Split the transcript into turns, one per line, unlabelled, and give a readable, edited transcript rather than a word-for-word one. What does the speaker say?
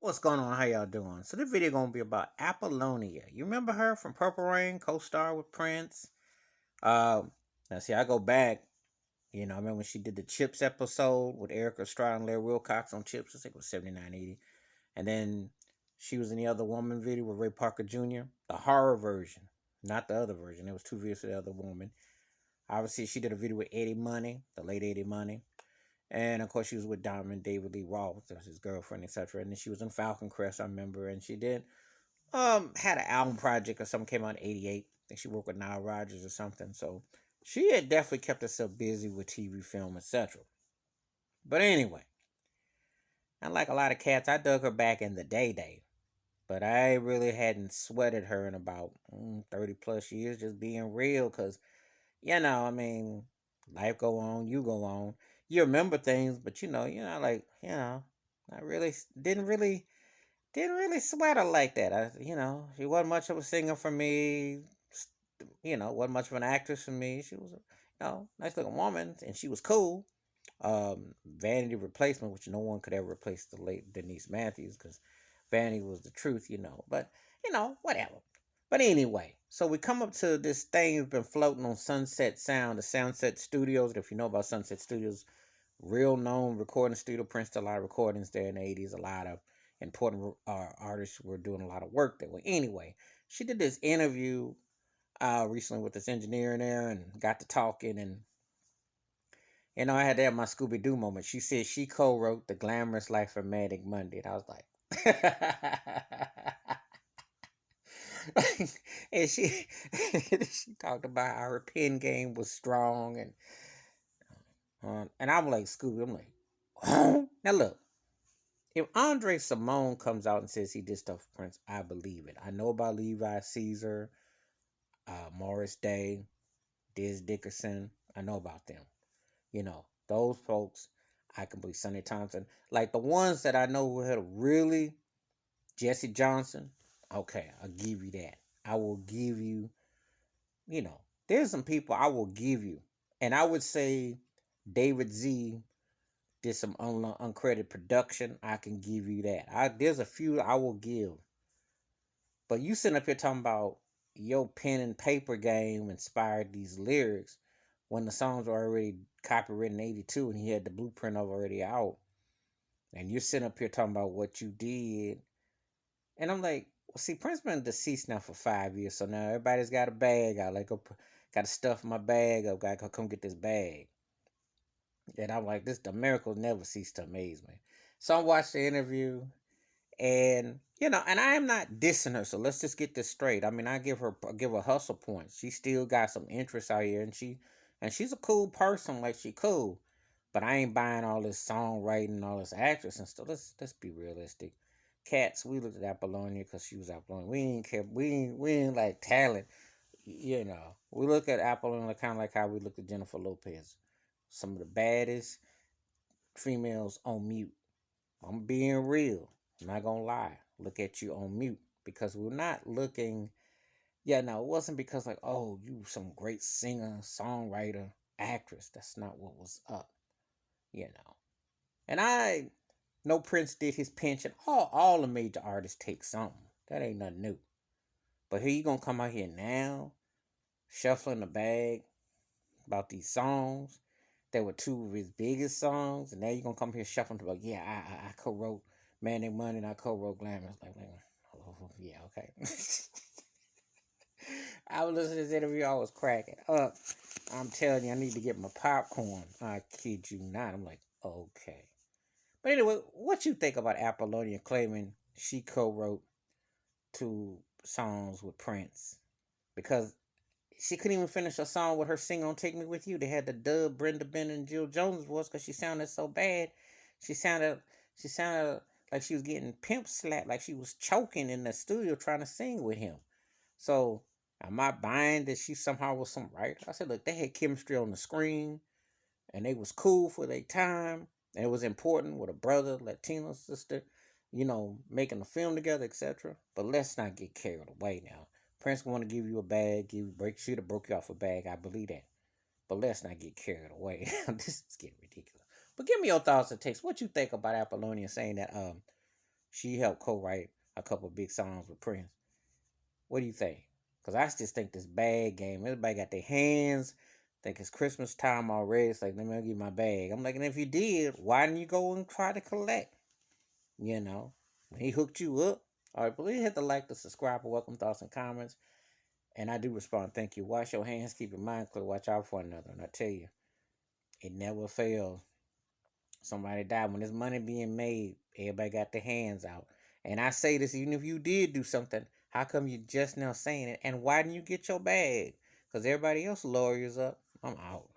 What's going on? How y'all doing? So this video gonna be about Apollonia. You remember her from Purple Rain, co-star with Prince? Um, Now see, I go back. I remember when she did the Chips episode with Erica Estrada and Larry Wilcox on Chips. I think it was 7980. And then she was in the Other Woman video with Ray Parker Jr., the horror version, not the other version. There was two videos for the Other Woman. Obviously, she did a video with Eddie Money, the late Eddie Money. And of course, she was with Diamond David Lee Roth, that was his girlfriend, etc. And then she was in Falcon Crest, I remember. And she did had an album project or something came out in '88. I think she worked with Nile Rodgers or something. So she had definitely kept herself busy with TV, film, etc. But anyway, unlike a lot of cats, I dug her back in the day. But I really hadn't sweated her in about 30 plus years, just being real. Because, I mean, life go on, you go on. You remember things, but I really didn't really sweat her like that. She wasn't much of a singer for me. Wasn't much of an actress for me. She was nice looking woman, and she was cool. Vanity replacement, which no one could ever replace the late Denise Matthews, because Vanity was the truth. But whatever. But anyway, so we come up to this thing that's been floating on Sunset Sound, the Sunset Studios. And if you know about Sunset Studios, real known recording studio. Prince did a lot of recordings there in the '80s. A lot of important artists were doing a lot of work there. Well, anyway, she did this interview recently with this engineer in there and got to talking. And I had to have my Scooby-Doo moment. She said she co-wrote The Glamorous Life of Manic Monday. And I was like, and she talked about how her pen game was strong. And I'm like, Scooby, I'm like, oh. Now look, if Andre Simone comes out and says he did stuff for Prince, I believe it. I know about Levi Caesar, Morris Day, Diz Dickerson. I know about them. Those folks, I can believe. Sonny Thompson. Like the ones that I know who had really, Jesse Johnson. Okay, I'll give you that. I will give you, there's some people I will give you. And I would say David Z did some uncredited production. I can give you that. There's a few I will give. But you sitting up here talking about your pen and paper game inspired these lyrics when the songs were already copywritten in '82 and he had the blueprint of already out. And you're sitting up here talking about what you did. And I'm like, well, see, Prince been deceased now for 5 years. So now everybody's got a bag. Got to stuff my bag up. Got to come get this bag. And I'm like, the miracles never cease to amaze me. So I watched the interview. And and I am not dissing her, so let's just get this straight. I mean, I give her hustle points. She still got some interest out here, and she's a cool person, like she cool. But I ain't buying all this songwriting, all this actress and stuff. Let's be realistic. Cats, we looked at Apollonia because she was Apollonia. We ain't care. We ain't like talent. We look at Apollonia kind of like how we look at Jennifer Lopez. Some of the baddest females on mute. I'm being real. I'm not gonna lie. Look at you on mute because we're not looking. Yeah, no, it wasn't because like, oh, you some great singer, songwriter, actress. That's not what was up. You know. And I know Prince did his pension. All the major artists take something. That ain't nothing new. But here you gonna come out here now, shuffling the bag about these songs that were two of his biggest songs, and now you're gonna come here shuffling to like, yeah, I co-wrote Manic Money and I co-wrote Glamorous. Like, man, oh, yeah, okay. I was listening to this interview, I was cracking up. I'm telling you, I need to get my popcorn. I kid you not. I'm like, okay. But anyway, what you think about Apollonia claiming she co-wrote two songs with Prince? Because she couldn't even finish a song with her sing on Take Me With You. They had to dub Brenda Bennett and Jill Jones' voice because she sounded so bad. She sounded like she was getting pimp slapped, like she was choking in the studio trying to sing with him. So am I buying that she somehow was some writer? I said, look, they had chemistry on the screen and they was cool for their time. And it was important with a brother, Latino sister, making a film together, etc. But let's not get carried away now. Prince want to give you a bag, should have broke you off a bag. I believe that. But let's not get carried away. This is getting ridiculous. But give me your thoughts and takes. What you think about Apollonia saying that She helped co-write a couple big songs with Prince. What do you think? Because I just think this bag game. Everybody got their hands. Think it's Christmas time already. It's like, let me get my bag. I'm like, and if you did, why didn't you go and try to collect? You know, he hooked you up. All right, please hit the like, the subscribe, and welcome thoughts and comments. And I do respond, thank you. Wash your hands, keep your mind clear, watch out for one another. And I tell you, it never fails. Somebody died. When there's money being made, everybody got their hands out. And I say this even if you did do something, how come you just now saying it? And why didn't you get your bag? Because everybody else lawyers up. I'm out.